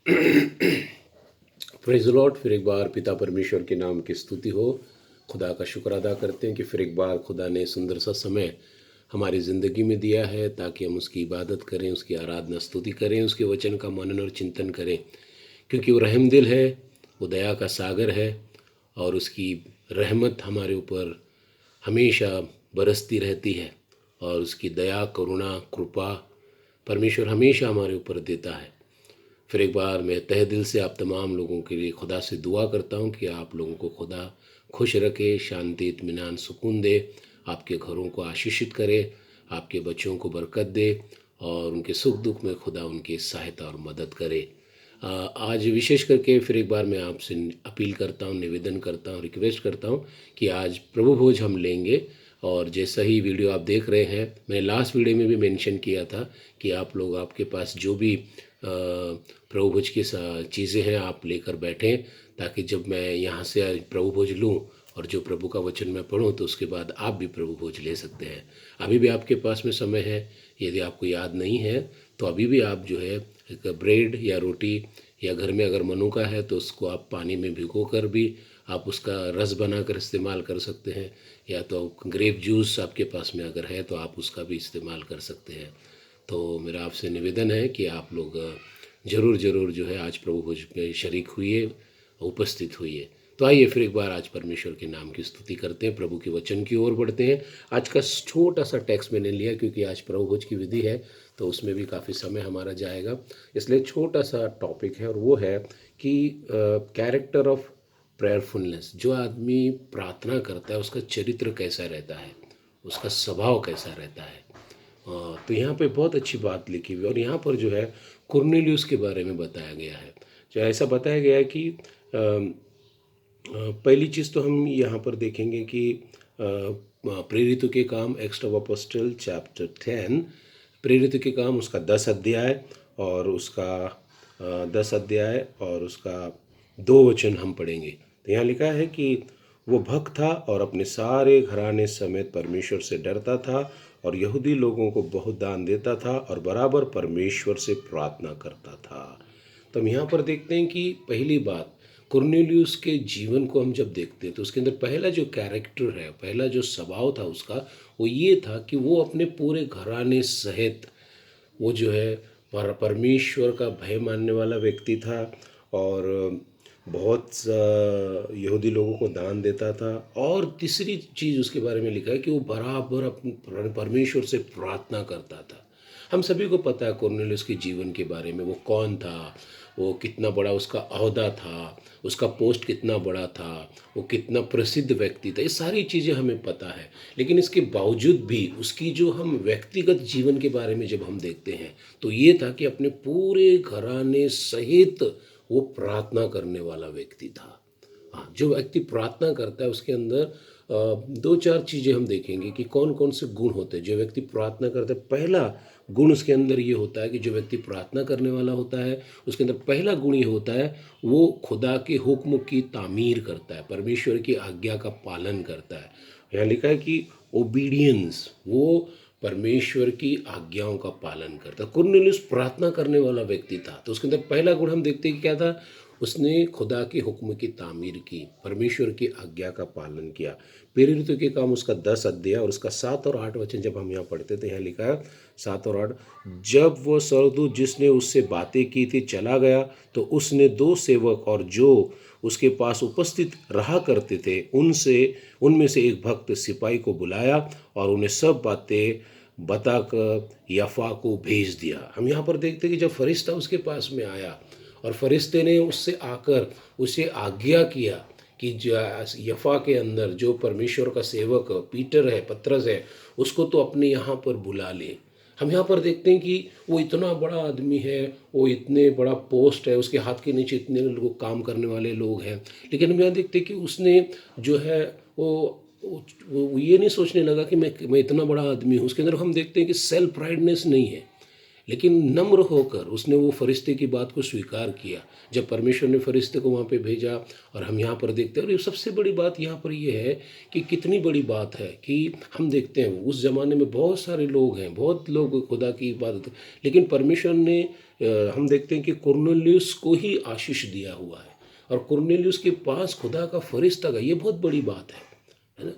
Praise the Lord. फिर एक बार पिता परमेश्वर के नाम की स्तुति हो। खुदा का शुक्र अदा करते हैं कि फिर एक बार खुदा ने सुंदर सा समय हमारी ज़िंदगी में दिया है ताकि हम उसकी इबादत करें, उसकी आराधना स्तुति करें, उसके वचन का मनन और चिंतन करें। क्योंकि वो रहमदिल है, वो दया का सागर है और उसकी रहमत हमारे ऊपर हमेशा बरसती रहती है और उसकी दया, करुणा, कृपा परमेश्वर हमेशा हमारे ऊपर देता है। फिर एक बार मैं तहे दिल से आप तमाम लोगों के लिए खुदा से दुआ करता हूँ कि आप लोगों को खुदा खुश रखे, शांति, इत्मीनान, सुकून दे, आपके घरों को आशीषित करे, आपके बच्चों को बरकत दे और उनके सुख दुख में खुदा उनकी सहायता और मदद करे। आज विशेष करके फिर एक बार मैं आपसे अपील करता हूँ, निवेदन करता हूँ, रिक्वेस्ट करता हूँ कि आज प्रभु भोज हम लेंगे। और जैसा ही वीडियो आप देख रहे हैं, मैंने लास्ट वीडियो में भी मेंशन किया था कि आप लोग, आपके पास जो भी प्रभु भोज की चीज़ें हैं आप लेकर बैठें, ताकि जब मैं यहाँ से आज प्रभु भोज लूँ और जो प्रभु का वचन मैं पढ़ूँ तो उसके बाद आप भी प्रभु भोज ले सकते हैं। अभी भी आपके पास में समय है। यदि आपको याद नहीं है तो अभी भी आप जो है एक ब्रेड या रोटी या घर में अगर मनुका है तो उसको आप पानी में भिगो कर भी आप उसका रस बनाकर इस्तेमाल कर सकते हैं, या तो ग्रेप जूस आपके पास में अगर है तो आप उसका भी इस्तेमाल कर सकते हैं। तो मेरा आपसे निवेदन है कि आप लोग ज़रूर ज़रूर जो है आज प्रभु भोज में शरीक हुए, उपस्थित हुए। तो आइए फिर एक बार आज परमेश्वर के नाम की स्तुति करते हैं, प्रभु के वचन की ओर बढ़ते हैं। आज का छोटा सा टेक्स्ट मैंने लिया क्योंकि आज प्रभु भोज की विधि है तो उसमें भी काफ़ी समय हमारा जाएगा, इसलिए छोटा सा टॉपिक है और वो है कि कैरेक्टर ऑफ प्रेयरफुलनेस। जो आदमी प्रार्थना करता है उसका चरित्र कैसा रहता है, उसका स्वभाव कैसा रहता है। तो यहाँ पे बहुत अच्छी बात लिखी हुई है और यहाँ पर जो है कुर्नेलियुस के बारे में बताया गया है। जो ऐसा बताया गया है कि पहली चीज़ तो हम यहाँ पर देखेंगे कि प्रेरितों के काम, एक्ट्स ऑफ अपोस्टल चैप्टर 10, प्रेरितों के काम उसका 10 अध्याय और उसका 10 अध्याय और उसका 2 वचन हम पढ़ेंगे। तो यहाँ लिखा है कि वो भक्त था और अपने सारे घराने समेत परमेश्वर से डरता था और यहूदी लोगों को बहुत दान देता था और बराबर परमेश्वर से प्रार्थना करता था। तो हम यहाँ पर देखते हैं कि पहली बात, कुर्नेलियुस के जीवन को हम जब देखते हैं तो उसके अंदर पहला जो कैरेक्टर है, पहला जो स्वभाव था उसका, वो ये था कि वो अपने पूरे घराने सहित वो जो है परमेश्वर का भय मानने वाला व्यक्ति था और बहुत यहूदी लोगों को दान देता था। और तीसरी चीज़ उसके बारे में लिखा है कि वो बराबर अपने परमेश्वर से प्रार्थना करता था। हम सभी को पता है कुर्नेलियुस के जीवन के बारे में, वो कौन था, वो कितना बड़ा उसका ओहदा था, उसका पोस्ट कितना बड़ा था, वो कितना प्रसिद्ध व्यक्ति था, ये सारी चीज़ें हमें पता है। लेकिन इसके बावजूद भी उसकी जो हम व्यक्तिगत जीवन के बारे में जब हम देखते हैं तो ये था कि अपने पूरे घराने सहित वो प्रार्थना करने वाला व्यक्ति था। हाँ, जो व्यक्ति प्रार्थना करता है उसके अंदर 2-4 चीज़ें हम देखेंगे कि कौन कौन से गुण होते हैं। जो व्यक्ति प्रार्थना करता है, पहला गुण उसके अंदर ये होता है कि जो व्यक्ति प्रार्थना करने वाला होता है उसके अंदर पहला गुण ये होता है, वो खुदा के हुक्म की तामीर करता है, परमेश्वर की आज्ञा का पालन करता है। यहाँ लिखा है कि ओबीडियंस, वो परमेश्वर की आज्ञाओं का पालन करता। कुर्नेलियुस प्रार्थना करने वाला व्यक्ति था तो उसके अंदर पहला गुण हम देखते हैं कि क्या था, उसने खुदा के हुक्म की तामीर की, परमेश्वर की आज्ञा का पालन किया। प्रेरितों के काम उसका 10 अध्याय और उसका 7 और 8 वचन जब हम यहाँ पढ़ते थे, यहाँ लिखा है 7 और 8, जब वो स्वर्गदूत जिसने उससे बातें की थी चला गया तो उसने 2 सेवक और जो उसके पास उपस्थित रहा करते थे उनमें से एक भक्त सिपाही को बुलाया और उन्हें सब बातें बताकर यफा को भेज दिया। हम यहाँ पर देखते कि जब फरिश्ता उसके पास में आया और फरिश्ते ने उससे आकर उसे आज्ञा किया कि जो यफा के अंदर जो परमेश्वर का सेवक पीटर है, पतरस है, उसको तो अपने यहाँ पर बुला ले। हम यहाँ पर देखते हैं कि वो इतना बड़ा आदमी है, वो इतने बड़ा पोस्ट है, उसके हाथ के नीचे इतने लोग काम करने वाले लोग हैं, लेकिन हम यहाँ देखते हैं कि उसने जो है वो ये नहीं सोचने लगा कि मैं इतना बड़ा आदमी हूँ। उसके अंदर हम देखते हैं कि सेल्फ प्राइडनेस नहीं है। लेकिन नम्र होकर उसने वो फरिश्ते की बात को स्वीकार किया। जब परमेश्वर ने फरिश्ते को वहाँ पे भेजा, और हम यहाँ पर देखते हैं, और ये सबसे बड़ी बात यहाँ पर ये है कि कितनी बड़ी बात है कि हम देखते हैं उस ज़माने में बहुत सारे लोग हैं, बहुत लोग खुदा की इबादत, लेकिन परमेश्वर ने हम देखते हैं कि कुरनेलियुस को ही आशीष दिया हुआ है, और कुरनेलियुस के पास खुदा का फरिश्ता गया। ये बहुत बड़ी बात है ना।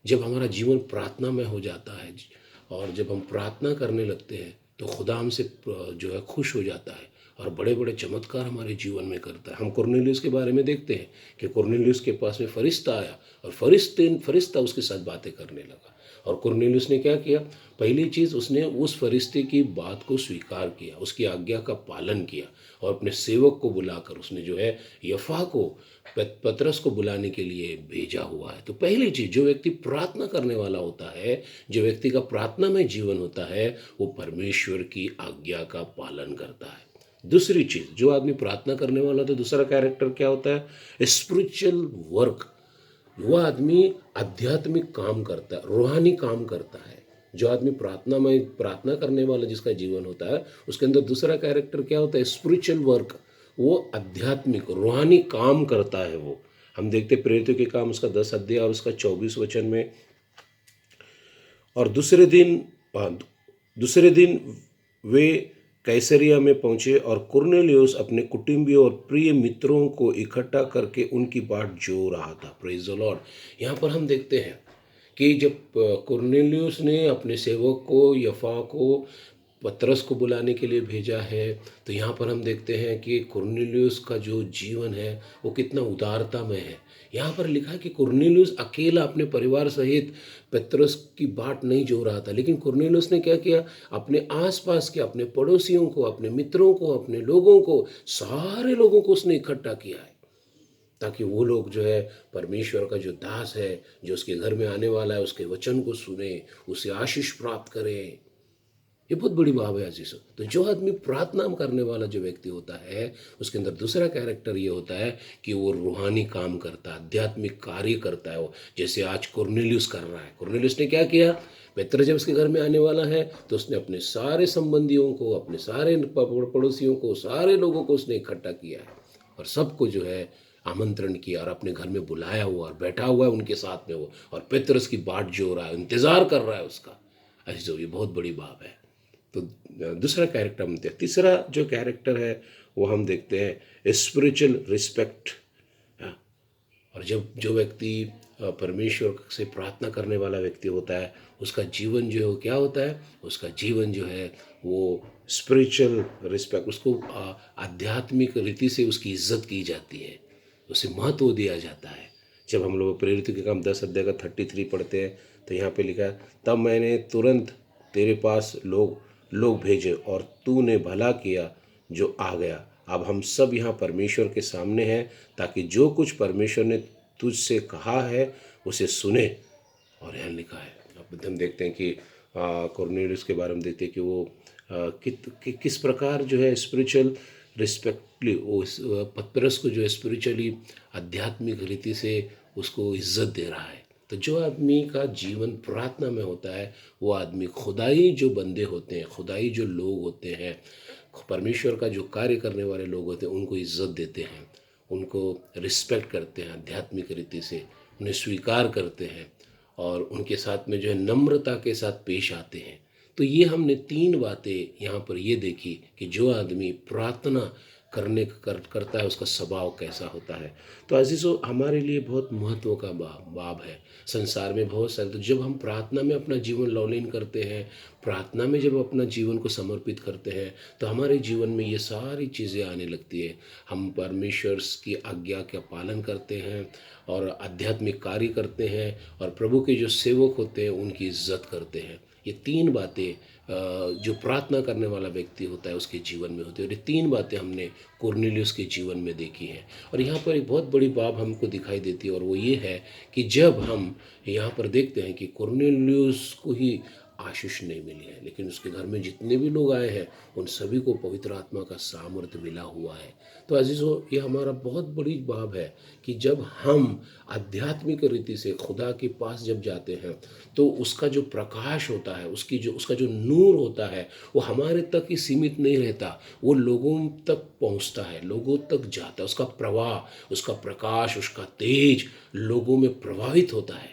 जब हमारा जीवन प्रार्थना में हो जाता है और जब हम प्रार्थना करने लगते हैं तो खुदा हमसे जो है खुश हो जाता है और बड़े बड़े चमत्कार हमारे जीवन में करता है। हम कुरनेलियुस के बारे में देखते हैं कि कुरनेलियुस के पास में फरिश्ता आया और फरिश्ता उसके साथ बातें करने लगा। और कुरनेलियुस ने क्या किया? पहली चीज़, उसने उस फरिश्ते की बात को स्वीकार किया, उसकी आज्ञा का पालन किया, और अपने सेवक को बुलाकर उसने जो है यफा को, पतरस को बुलाने के लिए भेजा हुआ है। तो पहली चीज़, जो व्यक्ति प्रार्थना करने वाला होता है, जो व्यक्ति का प्रार्थना में जीवन होता है, वो परमेश्वर की आज्ञा का पालन करता है। दूसरी चीज़, जो आदमी प्रार्थना करने वाला, तो दूसरा कैरेक्टर क्या होता है? Spiritual work. वह आदमी आध्यात्मिक काम करता है, रूहानी काम करता है। जो आदमी प्रार्थना में, प्रार्थना करने वाला जिसका जीवन होता है, उसके अंदर दूसरा कैरेक्टर क्या होता है? Spiritual work. वो आध्यात्मिक रूहानी काम करता है। वो हम देखते प्रेरितों के काम उसका 10 अध्याय और उसका 24 वचन में। और दूसरे दिन वे कैसरिया में पहुंचे, और कुरनेलियुस अपने कुटुंबियों और प्रिय मित्रों को इकट्ठा करके उनकी बाट जो रहा था। Praise the Lord. यहाँ पर हम देखते हैं कि जब कुरनेलियुस ने अपने सेवक को, यफा को, पतरस को बुलाने के लिए भेजा है, तो यहाँ पर हम देखते हैं कि कुरनेलियुस का जो जीवन है वो कितना उदारता में है। यहाँ पर लिखा है कि कुरनेलियुस अकेला अपने परिवार सहित पतरस की बाट नहीं जो रहा था, लेकिन कुरनेलियुस ने क्या किया? अपने आसपास के, अपने पड़ोसियों को, अपने मित्रों को, अपने लोगों को, सारे लोगों को उसने इकट्ठा किया है, ताकि वो लोग जो है परमेश्वर का जो दास है, जो उसके घर में आने वाला है, उसके वचन को सुने, उसे आशीष प्राप्त करें। ये बहुत बड़ी बात है अजीजों। तो जो आदमी प्रार्थना करने वाला जो व्यक्ति होता है, उसके अंदर दूसरा कैरेक्टर ये होता है कि वो रूहानी काम करता है, आध्यात्मिक कार्य करता है। वो जैसे आज कुरनेलियुस कर रहा है। कुरनेलियुस ने क्या किया? पतरस जब उसके घर में आने वाला है तो उसने अपने सारे संबंधियों को, अपने सारे पड़ोसियों को, सारे लोगों को उसने इकट्ठा किया है, और सबको जो है आमंत्रण किया, और अपने घर में बुलाया हुआ और बैठा हुआ है उनके साथ में वो, और पतरस की बाट जो रहा है, इंतज़ार कर रहा है उसका। अजीजों, ये बहुत बड़ी बात है। तो दूसरा कैरेक्टर हम देखते हैं। तीसरा जो कैरेक्टर है वो हम देखते हैं स्पिरिचुअल रिस्पेक्ट। और जब जो व्यक्ति परमेश्वर से प्रार्थना करने वाला व्यक्ति होता है, उसका जीवन जो है क्या होता है? उसका जीवन जो है वो स्पिरिचुअल रिस्पेक्ट, उसको आध्यात्मिक रीति से उसकी इज्जत की जाती है, उसे महत्व दिया जाता है। जब हम लोग प्रेरितों के काम 10 अध्याय का 33 पढ़ते हैं, तो यहाँ पे लिखा है, तब मैंने तुरंत तेरे पास लोग भेजे, और तूने भला किया जो आ गया। अब हम सब यहाँ परमेश्वर के सामने हैं, ताकि जो कुछ परमेश्वर ने तुझसे कहा है उसे सुने। और यहाँ लिखा है, अब हम देखते हैं कि कुरनेलियुस के बारे में देखते हैं कि वो किस प्रकार जो है स्पिरिचुअल रिस्पेक्टली वो पतरस को जो है स्पिरिचुअली आध्यात्मिक रीति से उसको इज्जत दे रहा है। तो जो आदमी का जीवन प्रार्थना में होता है, वो आदमी खुदाई जो बंदे होते हैं, खुदाई जो लोग होते हैं, परमेश्वर का जो कार्य करने वाले लोग होते हैं, उनको इज्जत देते हैं, उनको रिस्पेक्ट करते हैं, आध्यात्मिक रीति से उन्हें स्वीकार करते हैं, और उनके साथ में जो है नम्रता के साथ पेश आते हैं। तो ये हमने 3 बातें यहाँ पर ये देखी कि जो आदमी प्रार्थना करता है उसका स्वभाव कैसा होता है। तो अजीज़ों, हमारे लिए बहुत महत्व का बाब है। संसार में बहुत सारे, तो जब हम प्रार्थना में अपना जीवन लौलीन करते हैं, प्रार्थना में जब अपना जीवन को समर्पित करते हैं, तो हमारे जीवन में ये सारी चीज़ें आने लगती है। हम परमेश्वर की आज्ञा का पालन करते हैं, और आध्यात्मिक कार्य करते हैं, और प्रभु के जो सेवक होते हैं उनकी इज्जत करते हैं। ये 3 बातें जो प्रार्थना करने वाला व्यक्ति होता है उसके जीवन में होती है। और ये 3 बातें हमने कुरनेलियुस के जीवन में देखी हैं। और यहाँ पर एक बहुत बड़ी बात हमको दिखाई देती है, और वो ये है कि जब हम यहाँ पर देखते हैं कि कुरनेलियुस को ही आशीष नहीं मिली है, लेकिन उसके घर में जितने भी लोग आए हैं उन सभी को पवित्र आत्मा का सामर्थ्य मिला हुआ है। तो अजीज़ों, ये हमारा बहुत बड़ी बात है कि जब हम आध्यात्मिक रीति से खुदा के पास जब जाते हैं तो उसका जो प्रकाश होता है, उसका जो नूर होता है, वो हमारे तक ही सीमित नहीं रहता, वो लोगों तक पहुंचता है, लोगों तक जाता है। उसका प्रवाह, उसका प्रकाश, उसका तेज लोगों में प्रभावित होता है।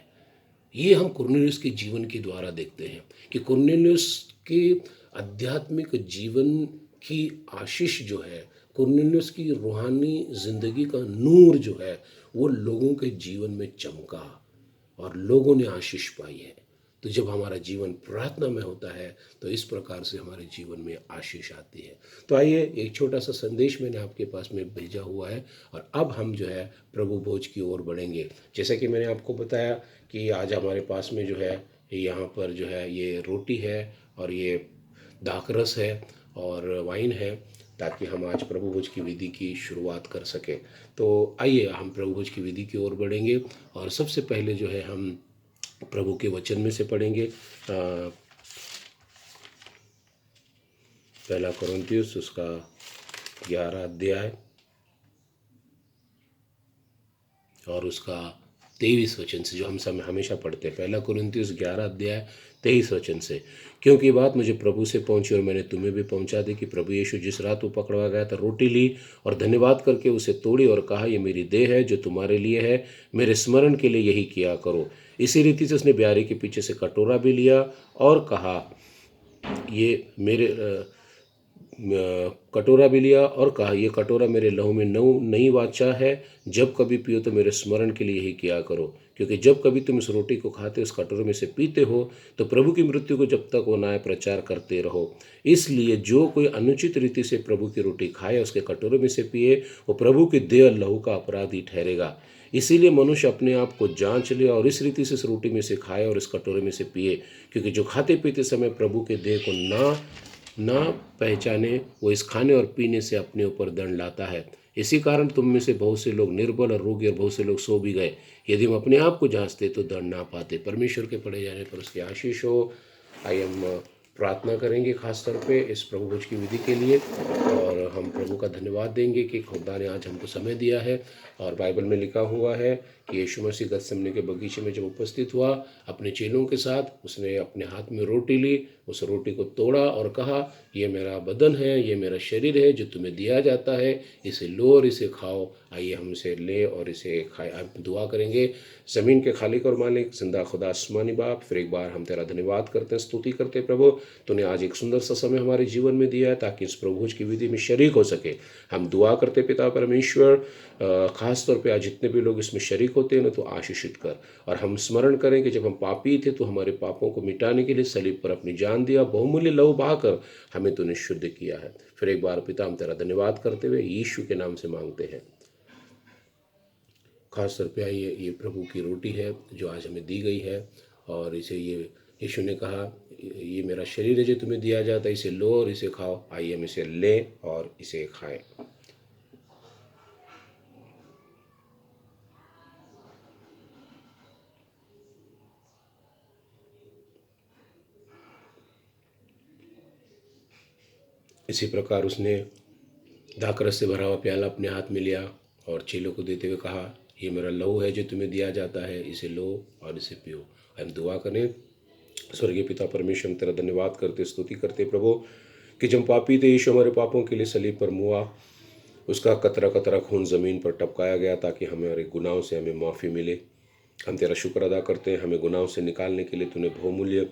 ये हम कुरनेलियुस के जीवन के द्वारा देखते हैं कि कुरनेलियुस के आध्यात्मिक जीवन की आशीष जो है, कुरनेलियुस की रूहानी ज़िंदगी का नूर जो है, वो लोगों के जीवन में चमका और लोगों ने आशीष पाई है। तो जब हमारा जीवन प्रार्थना में होता है तो इस प्रकार से हमारे जीवन में आशीष आती है। तो आइए, एक छोटा सा संदेश मैंने आपके पास में भेजा हुआ है और अब हम जो है प्रभु भोज की ओर बढ़ेंगे। जैसा कि मैंने आपको बताया कि आज हमारे पास में जो है यहाँ पर जो है ये रोटी है और ये दाखरस है और वाइन है, ताकि हम आज प्रभु भोज की विधि की शुरुआत कर सकें। तो आइए हम प्रभु भोज की विधि की ओर बढ़ेंगे और सबसे पहले जो है हम प्रभु के वचन में से पढ़ेंगे। पहला कोरिन्थियुस उसका 11 अध्याय और उसका 23 वचन से, जो हम सब हमेशा पढ़ते हैं। पहला कोरिन्थियुस 11 अध्याय 23 वचन से, क्योंकि ये बात मुझे प्रभु से पहुंची और मैंने तुम्हें भी पहुंचा दी कि प्रभु यीशु जिस रात वो पकड़वा गया था, रोटी ली और धन्यवाद करके उसे तोड़ी और कहा, ये मेरी देह है जो तुम्हारे लिए है, मेरे स्मरण के लिए यही किया करो। इसी रीति से उसने ब्यारी के पीछे से कटोरा भी लिया और कहा, ये मेरे कटोरा भी लिया और कहा, ये कटोरा मेरे लहू में नई वाचा है, जब कभी पियो तो मेरे स्मरण के लिए यही किया करो। क्योंकि जब कभी तुम इस रोटी को खाते, उस कटोरे में से पीते हो, तो प्रभु की मृत्यु को जब तक वो ना आए प्रचार करते रहो। इसलिए जो कोई अनुचित रीति से प्रभु की रोटी खाए, उसके कटोरे में से पिए, वो प्रभु के देह और लहू का अपराधी ठहरेगा। इसीलिए मनुष्य अपने आप को जांच ले और इस रीति से इस रोटी में से खाए और इस कटोरे में से पिए। क्योंकि जो खाते पीते समय प्रभु के देह को ना पहचाने, वो इस खाने और पीने से अपने ऊपर दंड लाता है। इसी कारण तुम में से बहुत से लोग निर्बल और रोगी और बहुत से लोग सो भी गए। यदि हम अपने आप को जांचते तो दंड ना पाते। परमेश्वर के पढ़े जाने पर उसकी आशीष हो। आइए हम प्रार्थना करेंगे खास तौर पे इस प्रभु भोज की विधि के लिए, और हम प्रभु का धन्यवाद देंगे कि खुदा ने आज हमको समय दिया है। और बाइबल में लिखा हुआ है कि यीशु मसीह गतसमने के बगीचे में जब उपस्थित हुआ अपने चेलों के साथ, उसने अपने हाथ में रोटी ली, उस रोटी को तोड़ा और कहा, ये मेरा बदन है, ये मेरा शरीर है जो तुम्हें दिया जाता है, इसे लो और इसे खाओ। आइए हम इसे ले और इसे खाए। आप दुआ करेंगे। ज़मीन के खालिक और मालिक, जिंदा खुदा, आसमानी बाप, फिर एक बार हम तेरा धन्यवाद करते हैं, स्तुति करते हैं प्रभु। तूने आज एक सुंदर सा समय हमारे जीवन में दिया है ताकि इस प्रभु भोज की विधि में शरीक हो सके। हम दुआ करते पिता परमेश्वर, खास तौर पे आज जितने भी लोग इसमें शरीक होते हैं ना, तो आशीषित कर। और हम स्मरण करें कि जब हम पापी थे तो हमारे पापों को मिटाने के लिए सलीब पर अपनी जान दिया, बहुमूल्य लहू बहाकर हमें तूने शुद्ध किया है। फिर एक बार पिता हम तेरा धन्यवाद करते हुए यीशु के नाम से मांगते हैं। खास तौर पे आइए, ये प्रभु की रोटी है जो आज हमें दी गई है, और इसे ये यीशु ने कहा, ये मेरा शरीर है जो तुम्हें दिया जाता है, इसे लो और इसे खाओ। आइए हम इसे लें और इसे खाएं। इसी प्रकार उसने दाखरस से भरा हुआ प्याला अपने हाथ में लिया और चेलों को देते हुए कहा, ये मेरा लहू है जो तुम्हें दिया जाता है, इसे लो और इसे पियो। हम दुआ करें। स्वर्गीय पिता परमेश्वर, हम तेरा धन्यवाद करते, स्तुति करते प्रभु कि जब पापी थे, यीशु हमारे पापों के लिए सलीब पर मुआ, उसका कतरा कतरा खून ज़मीन पर टपकाया गया ताकि हमारे गुनाहों से हमें माफ़ी मिले। हम तेरा शुक्र अदा करते हैं, हमें गुनाहों से निकालने के लिए तूने बहुमूल्य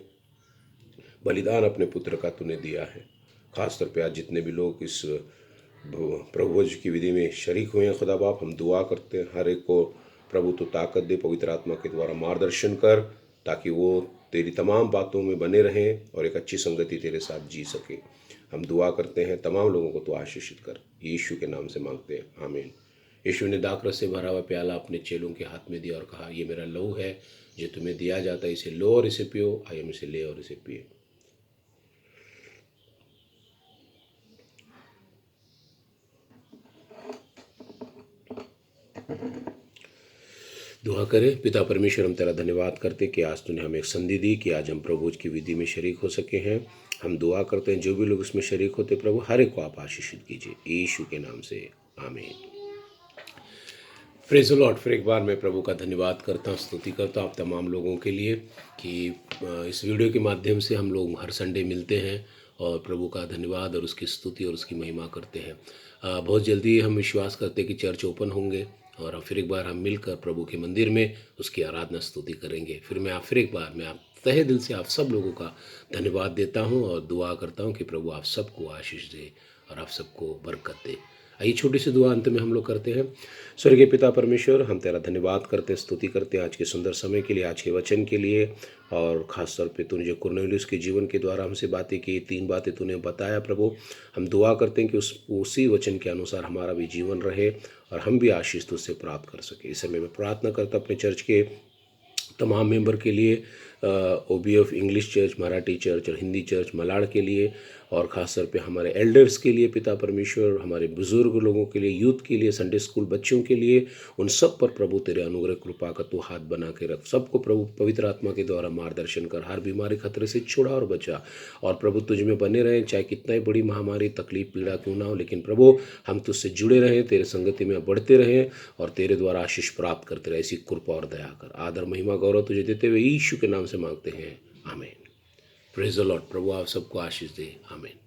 बलिदान अपने पुत्र का तूने दिया है। खास तौर पे आज जितने भी लोग इस प्रभु भोज की विधि में शरीक हुए हैं, खुदा बाप, हम दुआ करते हैं हर एक को प्रभु तो ताकत दे, पवित्र आत्मा के द्वारा मार्गदर्शन कर, ताकि वो तेरी तमाम बातों में बने रहें और एक अच्छी संगति तेरे साथ जी सके। हम दुआ करते हैं, तमाम लोगों को तो आशीषित कर, यीशु के नाम से मांगते हैं, आमीन। यीशु ने दाखरस से भरा हुआ प्याला अपने चेलों के हाथ में दिया और कहा, ये मेरा लहू है जो तुम्हें दिया जाता है, इसे लो और इसे पियो। आइए हम इसे ले और इसे पिए। दुआ करें। पिता परमेश्वर, हम तेरा धन्यवाद करते कि आज तूने हमें एक संधि दी कि आज हम प्रभु की विधि में शरीक हो सके हैं। हम दुआ करते हैं जो भी लोग उसमें शरीक होते प्रभु, हर एक को आप आशीषित कीजिए यीशु के नाम से, आमीन। Praise the Lord. फिर एक बार मैं प्रभु का धन्यवाद करता हूँ, स्तुति करता हूँ आप तमाम लोगों के लिए कि इस वीडियो के माध्यम से हम लोग हर संडे मिलते हैं और प्रभु का धन्यवाद और उसकी स्तुति और उसकी महिमा करते हैं। बहुत जल्दी हम विश्वास करते हैं कि चर्च ओपन होंगे और फिर एक बार हम मिलकर प्रभु के मंदिर में उसकी आराधना स्तुति करेंगे। फिर मैं फिर एक बार मैं आप तहे दिल से आप सब लोगों का धन्यवाद देता हूँ और दुआ करता हूँ कि प्रभु आप सबको आशीष दे और आप सबको बरकत दे। आइए छोटी सी दुआ अंत में हम लोग करते हैं। स्वर्गीय पिता परमेश्वर, हम तेरा धन्यवाद करते हैं, स्तुति करते हैं आज के सुंदर समय के लिए, आज के वचन के लिए, और ख़ास तौर पे तूने जो कुरनेलियुस के जीवन के द्वारा हमसे बातें की, 3 बातें तूने बताया प्रभु, हम दुआ करते हैं कि उसी वचन के अनुसार हमारा भी जीवन रहे और हम भी आशीष तुझसे प्राप्त कर सके। इस समय मैं प्रार्थना करता अपने चर्च के तमाम मेंबर के लिए, OBF English church, Marathi church और हिंदी चर्च मलाड़ के लिए, और ख़ास तौर पे हमारे एल्डर्स के लिए पिता परमेश्वर, हमारे बुज़ुर्ग लोगों के लिए, यूथ के लिए, संडे स्कूल बच्चों के लिए, उन सब पर प्रभु तेरे अनुग्रह कृपा का तू हाथ बना के रख। सबको प्रभु पवित्र आत्मा के द्वारा मार्गदर्शन कर, हर बीमारी खतरे से छुड़ा और बचा, और प्रभु तुझ में बने रहें, चाहे कितना ही बड़ी महामारी तकलीफ पीड़ा क्यों ना हो, लेकिन प्रभु हम तुझसे जुड़े रहें, तेरे संगति में बढ़ते रहें और तेरे द्वारा आशीष प्राप्त करते रहे। ऐसी कृपा और दया कर। आदर महिमा गौरव तुझे देते हुए यीशु के नाम से मांगते हैं, आमीन। Praise the Lord. प्रभु आप सबको आशीष दे, आमीन।